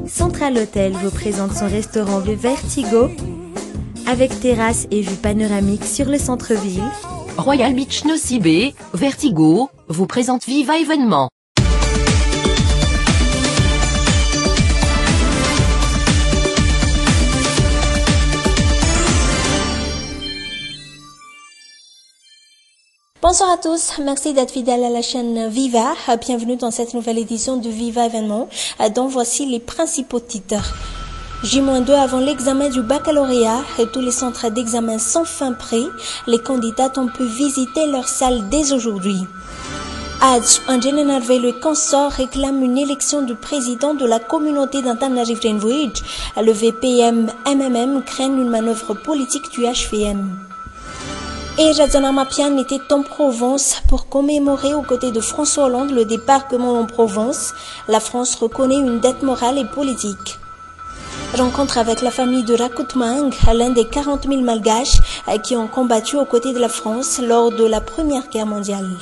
Central Hotel vous présente son restaurant Le Vertigo avec terrasse et vue panoramique sur le centre-ville. Royal Beach Nosy Be, Vertigo, vous présente Viva événement. Bonsoir à tous, merci d'être fidèles à la chaîne Viva. Bienvenue dans cette nouvelle édition de Viva événement, dont voici les principaux titres. J-2 avant l'examen du baccalauréat et tous les centres d'examen sont fin prêts. Les candidats ont pu visiter leur salle dès aujourd'hui. Adj Anjananarve le consort réclame une élection du président de la communauté d'Antananarivo. Le VPM-MMM craignent une manœuvre politique du HVM. Et Radzana Mapian était en Provence pour commémorer aux côtés de François Hollande le débarquement en Provence. La France reconnaît une dette morale et politique. Rencontre avec la famille de Rakutmang, l'un des 40 000 malgaches qui ont combattu aux côtés de la France lors de la Première Guerre mondiale.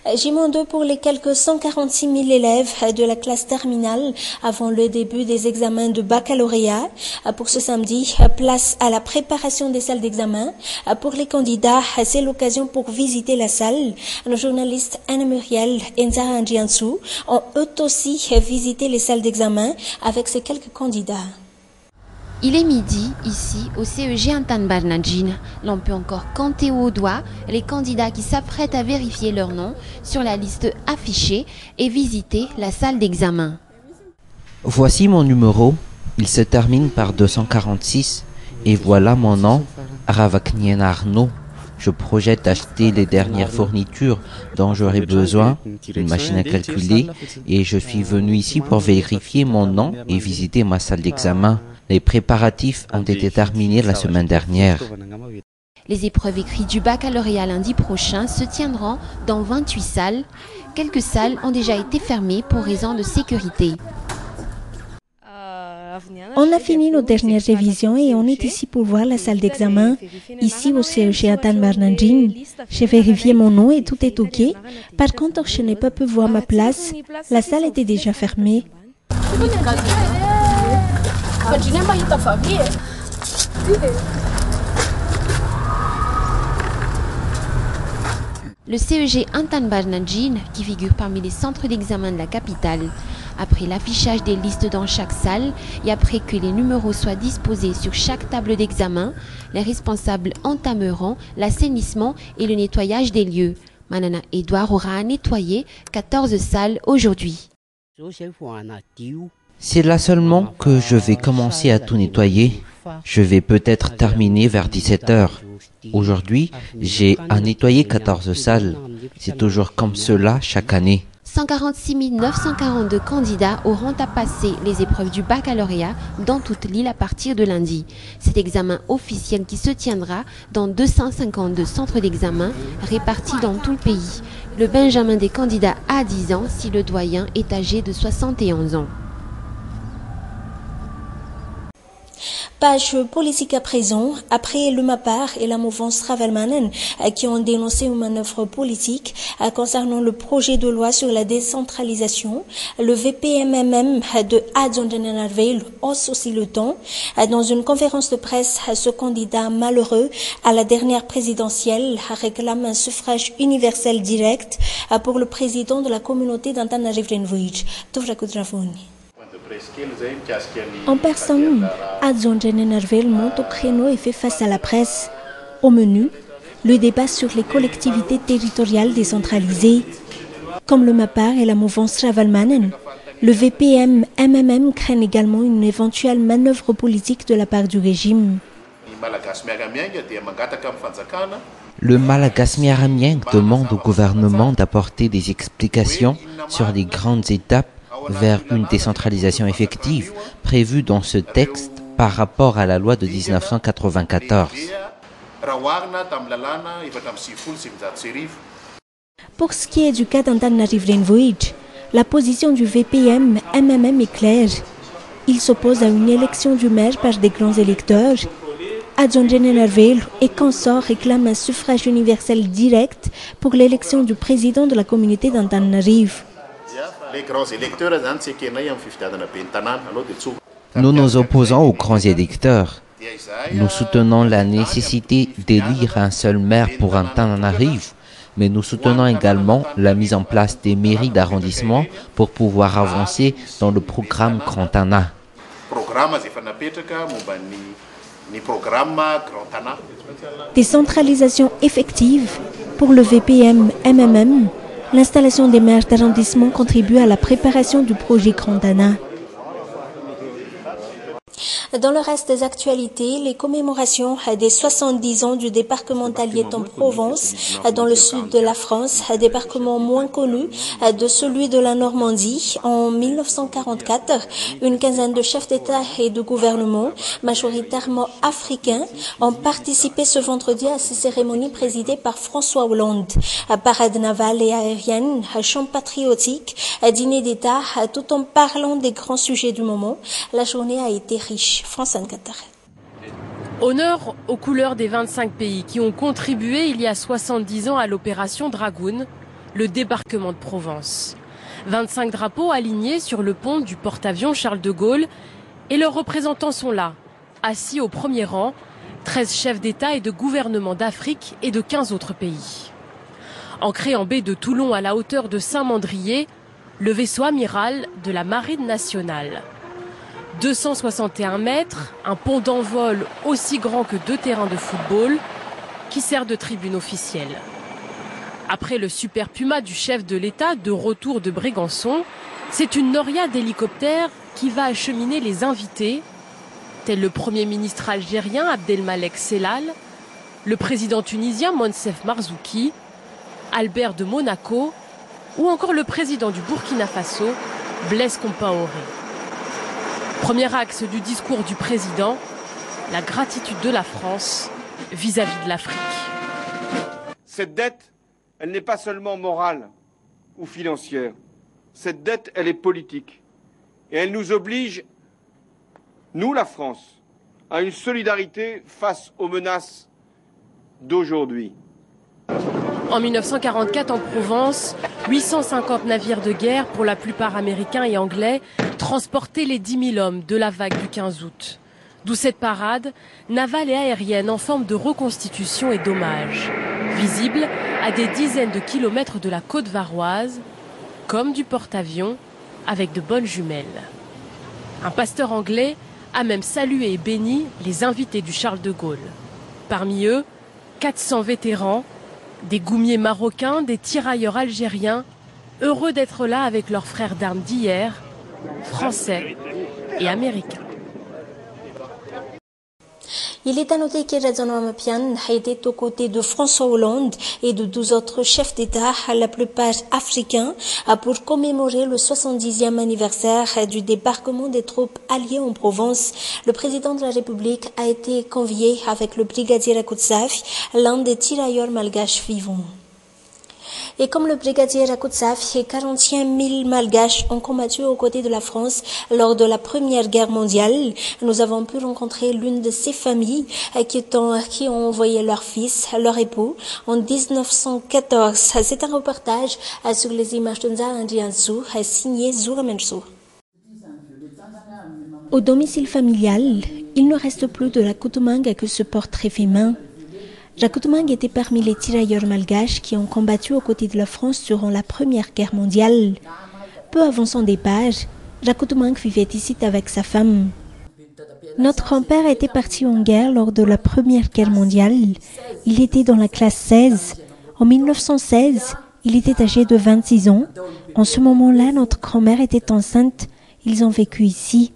J-2 pour les quelques 146 000 élèves de la classe terminale avant le début des examens de baccalauréat. Pour ce samedi, place à la préparation des salles d'examen. Pour les candidats, c'est l'occasion pour visiter la salle. Nos journalistes Anna Muriel et Nzara Ndjiansou ont eux aussi visité les salles d'examen avec ces quelques candidats. Il est midi, ici, au CEG Antananarivo. L'on peut encore compter au doigt les candidats qui s'apprêtent à vérifier leur nom sur la liste affichée et visiter la salle d'examen. Voici mon numéro, il se termine par 246 et voilà mon nom, Ravaknien Arnaud. Je projette d'acheter les dernières fournitures dont j'aurai besoin, une machine à calculer, et je suis venu ici pour vérifier mon nom et visiter ma salle d'examen. Les préparatifs ont été terminés la semaine dernière. Les épreuves écrites du baccalauréat lundi prochain se tiendront dans 28 salles. Quelques salles ont déjà été fermées pour raison de sécurité. On a fini nos dernières révisions et on est ici pour voir la salle d'examen. Ici au CEG Antananarivo, j'ai vérifié mon nom et tout est OK. Par contre, je n'ai pas pu voir ma place. La salle était déjà fermée. Le CEG Antananarivo, qui figure parmi les centres d'examen de la capitale, après l'affichage des listes dans chaque salle et après que les numéros soient disposés sur chaque table d'examen, les responsables entameront l'assainissement et le nettoyage des lieux. Manana Edouard aura nettoyé 14 salles aujourd'hui. C'est là seulement que je vais commencer à tout nettoyer. Je vais peut-être terminer vers 17 h. Aujourd'hui, j'ai à nettoyer 14 salles. C'est toujours comme cela chaque année. 146 942 candidats auront à passer les épreuves du baccalauréat dans toute l'île à partir de lundi. Cet examen officiel qui se tiendra dans 252 centres d'examen répartis dans tout le pays. Le benjamin des candidats a 10 ans si le doyen est âgé de 71 ans. Page politique à présent, après le MAPAR et la mouvance Travelmanen qui ont dénoncé une manœuvre politique concernant le projet de loi sur la décentralisation, le VPMMM de Adj Anjananarve hausse aussi le ton. Dans une conférence de presse, ce candidat malheureux à la dernière présidentielle réclame un suffrage universel direct pour le président de la communauté d'Antananarivo. En personne, Adj Anjananarve monte au créneau et fait face à la presse. Au menu, le débat sur les collectivités territoriales décentralisées. Comme le MAPAR et la mouvance Travelmanen, le VPM-MMM craignent également une éventuelle manœuvre politique de la part du régime. Le Malagasy Miaramieng demande au gouvernement d'apporter des explications sur les grandes étapes vers une décentralisation effective prévue dans ce texte par rapport à la loi de 1994. Pour ce qui est du cas d'Antananarivo, la position du VPM-MMM est claire. Il s'oppose à une élection du maire par des grands électeurs. à John Nerville et consorts réclament un suffrage universel direct pour l'élection du président de la communauté d'Antananarivo. Nous nous opposons aux grands électeurs. Nous soutenons la nécessité d'élire un seul maire pour Antananarivo, mais nous soutenons également la mise en place des mairies d'arrondissement pour pouvoir avancer dans le programme Grand Ana. Décentralisation effective pour le VPM-MMM, l'installation des maires d'arrondissement contribue à la préparation du projet Grand Ana. Dans le reste des actualités, les commémorations des 70 ans du débarquementalier en Provence, dans le sud de la France, débarquement moins connu de celui de la Normandie. En 1944, une quinzaine de chefs d'État et de gouvernement, majoritairement africains, ont participé ce vendredi à ces cérémonies présidées par François Hollande. Parade navale et aérienne, chant patriotique, dîner d'État, tout en parlant des grands sujets du moment. La journée a été riche. France 24. Honneur aux couleurs des 25 pays qui ont contribué il y a 70 ans à l'opération Dragoon, le débarquement de Provence. 25 drapeaux alignés sur le pont du porte-avions Charles de Gaulle et leurs représentants sont là, assis au premier rang, 13 chefs d'État et de gouvernement d'Afrique et de 15 autres pays. Ancré en baie de Toulon à la hauteur de Saint-Mandrier, le vaisseau amiral de la Marine nationale. 261 mètres, un pont d'envol aussi grand que 2 terrains de football qui sert de tribune officielle. Après le Super Puma du chef de l'État de retour de Brégançon, c'est une noria d'hélicoptères qui va acheminer les invités, tels le Premier ministre algérien Abdelmalek Sellal, le président tunisien Monsef Marzouki, Albert de Monaco ou encore le président du Burkina Faso, Blaise Compaoré. Premier axe du discours du président, la gratitude de la France vis-à-vis de l'Afrique. Cette dette, elle n'est pas seulement morale ou financière. Cette dette, elle est politique. Et elle nous oblige, nous la France, à une solidarité face aux menaces d'aujourd'hui. En 1944, en Provence, 850 navires de guerre, pour la plupart américains et anglais, transportaient les 10 000 hommes de la vague du 15 août. D'où cette parade, navale et aérienne en forme de reconstitution et d'hommage, visible à des dizaines de kilomètres de la côte varoise, comme du porte-avions, avec de bonnes jumelles. Un pasteur anglais a même salué et béni les invités du Charles de Gaulle. Parmi eux, 400 vétérans, des goumiers marocains, des tirailleurs algériens, heureux d'être là avec leurs frères d'armes d'hier, français et américains. Il est à noter que Reza Namapian était aux côtés de François Hollande et de 12 autres chefs d'État, la plupart africains, pour commémorer le 70e anniversaire du débarquement des troupes alliées en Provence. Le président de la République a été convié avec le brigadier Rakoutsafi, l'un des tirailleurs malgaches vivants. Et comme le brigadier Rakoutsafi, 45 000 malgaches ont combattu aux côtés de la France lors de la Première Guerre mondiale. Nous avons pu rencontrer l'une de ces familles qui ont envoyé leur fils, leur époux, en 1914. C'est un reportage sur les images de Nzar Andriansou, signé Zoura Mensou. Au domicile familial, il ne reste plus de Rakotomang que ce portrait féminin. Rakotomang était parmi les tirailleurs malgaches qui ont combattu aux côtés de la France durant la Première Guerre mondiale. Peu avant son départ, Rakotomang vivait ici avec sa femme. Notre grand-père était parti en guerre lors de la Première Guerre mondiale. Il était dans la classe 16. En 1916, il était âgé de 26 ans. En ce moment-là, notre grand-mère était enceinte. Ils ont vécu ici.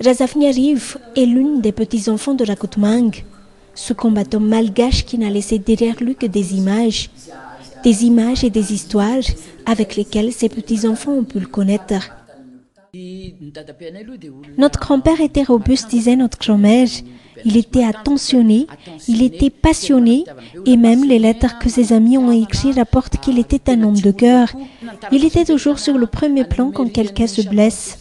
Razaf Nyariv est l'une des petits-enfants de Rakotomang. Ce combattant malgache qui n'a laissé derrière lui que des images et des histoires avec lesquelles ses petits-enfants ont pu le connaître. Notre grand-père était robuste, disait notre grand-mère. Il était attentionné, il était passionné, et même les lettres que ses amis ont écrites rapportent qu'il était un homme de cœur. Il était toujours sur le premier plan quand quelqu'un se blesse.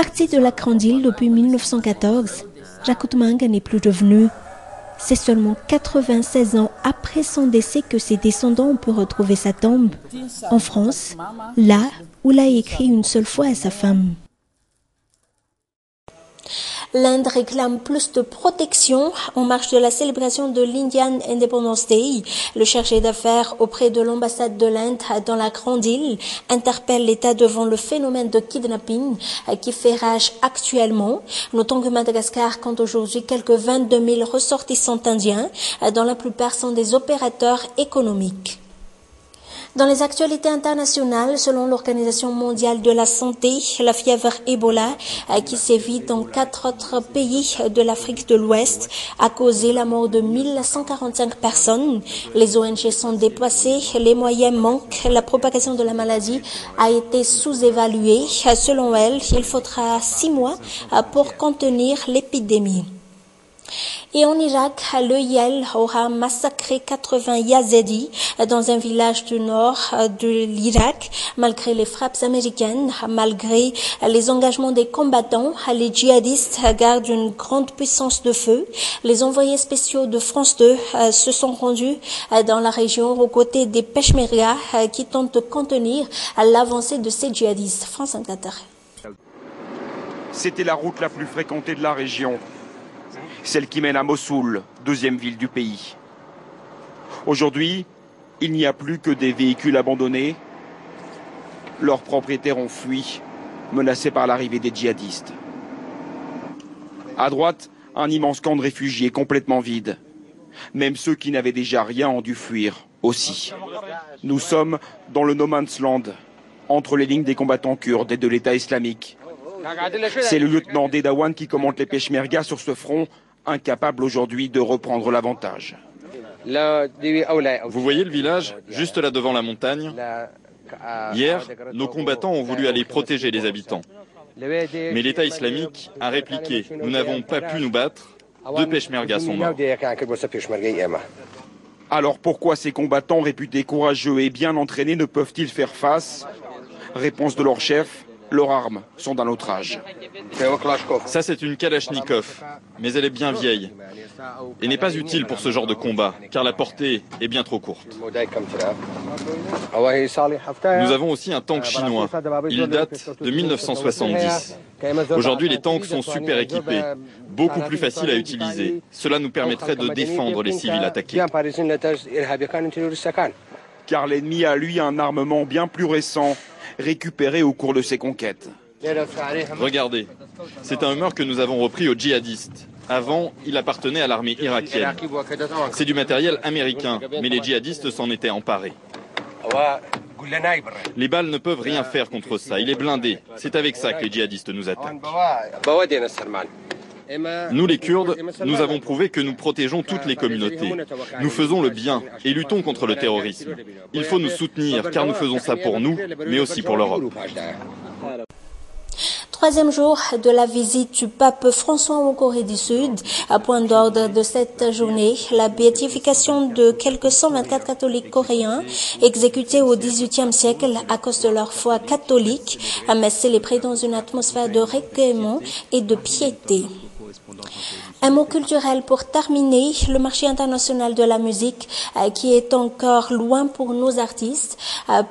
Parti de la Grande Île depuis 1914, Jacques Oudmangue n'est plus revenu. C'est seulement 96 ans après son décès que ses descendants ont pu retrouver sa tombe, en France, là où l'a écrit une seule fois à sa femme. L'Inde réclame plus de protection en marge de la célébration de l'Indian Independence Day. Le chargé d'affaires auprès de l'ambassade de l'Inde dans la Grande Île interpelle l'État devant le phénomène de kidnapping qui fait rage actuellement. Notons que Madagascar compte aujourd'hui quelques 22 000 ressortissants indiens, dont la plupart sont des opérateurs économiques. Dans les actualités internationales, selon l'Organisation mondiale de la santé, la fièvre Ebola, qui sévit dans 4 autres pays de l'Afrique de l'Ouest, a causé la mort de 1145 personnes. Les ONG sont dépassées, les moyens manquent, la propagation de la maladie a été sous-évaluée. Selon elle, il faudra 6 mois pour contenir l'épidémie. Et en Irak, le Yel aura massacré 80 Yazidis dans un village du nord de l'Irak. Malgré les frappes américaines, malgré les engagements des combattants, les djihadistes gardent une grande puissance de feu. Les envoyés spéciaux de France 2 se sont rendus dans la région aux côtés des Peshmerga qui tentent de contenir l'avancée de ces djihadistes. France 24. C'était la route la plus fréquentée de la région. Celle qui mène à Mossoul, deuxième ville du pays. Aujourd'hui, il n'y a plus que des véhicules abandonnés. Leurs propriétaires ont fui, menacés par l'arrivée des djihadistes. À droite, un immense camp de réfugiés complètement vide. Même ceux qui n'avaient déjà rien ont dû fuir aussi. Nous sommes dans le no man's land, entre les lignes des combattants kurdes et de l'État islamique. C'est le lieutenant Dedawan qui commente les Peshmerga sur ce front, incapable aujourd'hui de reprendre l'avantage. Vous voyez le village, juste là devant la montagne? Hier, nos combattants ont voulu aller protéger les habitants. Mais l'État islamique a répliqué. Nous n'avons pas pu nous battre. 2 Peshmergas sont morts. Alors pourquoi ces combattants réputés courageux et bien entraînés ne peuvent-ils faire face? Réponse de leur chef. Leurs armes sont d'un autre âge. Ça, c'est une Kalachnikov, mais elle est bien vieille et n'est pas utile pour ce genre de combat, car la portée est bien trop courte. Nous avons aussi un tank chinois. Il date de 1970. Aujourd'hui, les tanks sont super équipés, beaucoup plus faciles à utiliser. Cela nous permettrait de défendre les civils attaqués. Car l'ennemi a, lui, un armement bien plus récent, récupéré au cours de ses conquêtes. Regardez, c'est un Hummer que nous avons repris aux djihadistes. Avant, il appartenait à l'armée irakienne. C'est du matériel américain, mais les djihadistes s'en étaient emparés. Les balles ne peuvent rien faire contre ça, il est blindé. C'est avec ça que les djihadistes nous attaquent. Nous les Kurdes, nous avons prouvé que nous protégeons toutes les communautés. Nous faisons le bien et luttons contre le terrorisme. Il faut nous soutenir car nous faisons ça pour nous, mais aussi pour l'Europe. 3e jour de la visite du pape François en Corée du Sud. À point d'ordre de cette journée, la béatification de quelques 124 catholiques coréens exécutés au XVIIIe siècle à cause de leur foi catholique, mais célébrée dans une atmosphère de recueillement et de piété. Un mot culturel pour terminer, le marché international de la musique qui est encore loin pour nos artistes.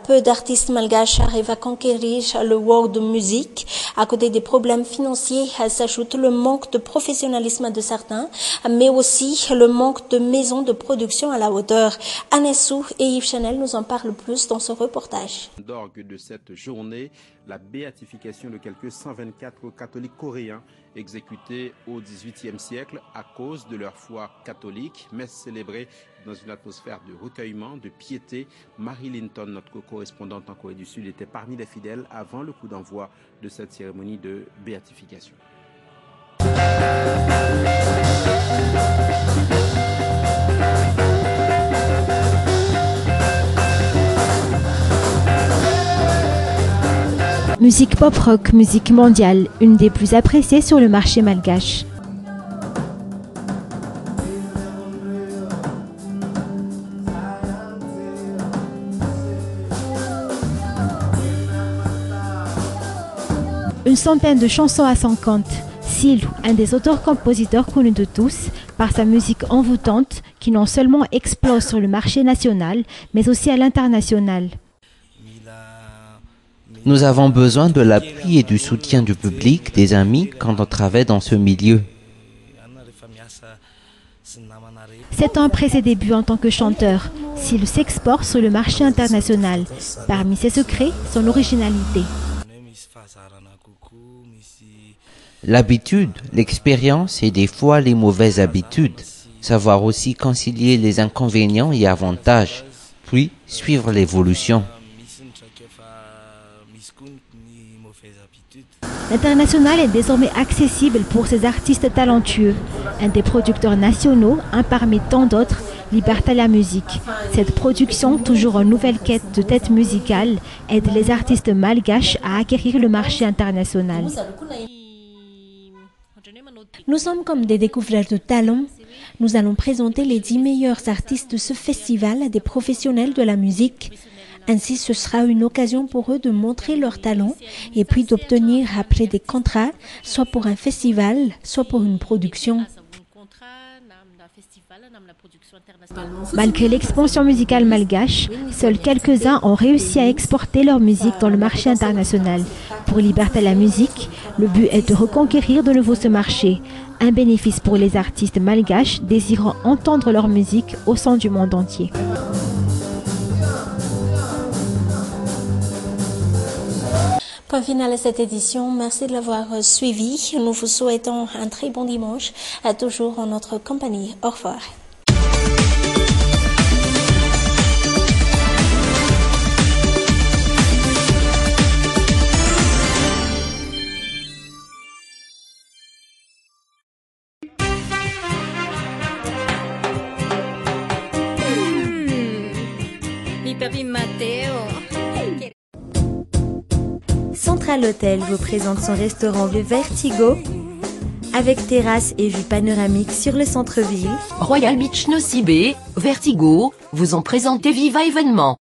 Peu d'artistes malgaches arrivent à conquérir le world music. À côté des problèmes financiers s'ajoute le manque de professionnalisme de certains, mais aussi le manque de maisons de production à la hauteur. Anessou et Yves Chanel nous en parlent plus dans ce reportage. D'orgue de cette journée, la béatification de quelques 124 catholiques coréens exécutés au XVIIIe siècle à cause de leur foi catholique, mais célébrée dans une atmosphère de recueillement, de piété. Marie Linton, notre correspondante en Corée du Sud, était parmi les fidèles avant le coup d'envoi de cette cérémonie de béatification. Musique pop-rock, musique mondiale, une des plus appréciées sur le marché malgache. Une centaine de chansons à son compte. Sil, un des auteurs-compositeurs connus de tous, par sa musique envoûtante qui non seulement explose sur le marché national, mais aussi à l'international. Nous avons besoin de l'appui et du soutien du public, des amis, quand on travaille dans ce milieu. 7 ans après ses débuts en tant que chanteur, Sil s'exporte sur le marché international. Parmi ses secrets, son originalité. L'habitude, l'expérience et des fois les mauvaises habitudes. Savoir aussi concilier les inconvénients et avantages, puis suivre l'évolution. L'international est désormais accessible pour ces artistes talentueux. Un des producteurs nationaux, un parmi tant d'autres, Liberté à la musique. Cette production, toujours en nouvelle quête de tête musicale, aide les artistes malgaches à acquérir le marché international. Nous sommes comme des découvreurs de talents. Nous allons présenter les 10 meilleurs artistes de ce festival à des professionnels de la musique. Ainsi, ce sera une occasion pour eux de montrer leur talent et puis d'obtenir après des contrats, soit pour un festival, soit pour une production. Malgré l'expansion musicale malgache, seuls quelques-uns ont réussi à exporter leur musique dans le marché international. Pour Liberté à la musique, le but est de reconquérir de nouveau ce marché. Un bénéfice pour les artistes malgaches désirant entendre leur musique au sein du monde entier. Point final à cette édition. Merci de l'avoir suivi. Nous vous souhaitons un très bon dimanche, toujours en notre compagnie. Au revoir. Mi papi Matteo. Central Hotel vous présente son restaurant Le Vertigo, avec terrasse et vue panoramique sur le centre-ville. Royal Beach Nosy Be, Vertigo, vous en présentez Viva événement.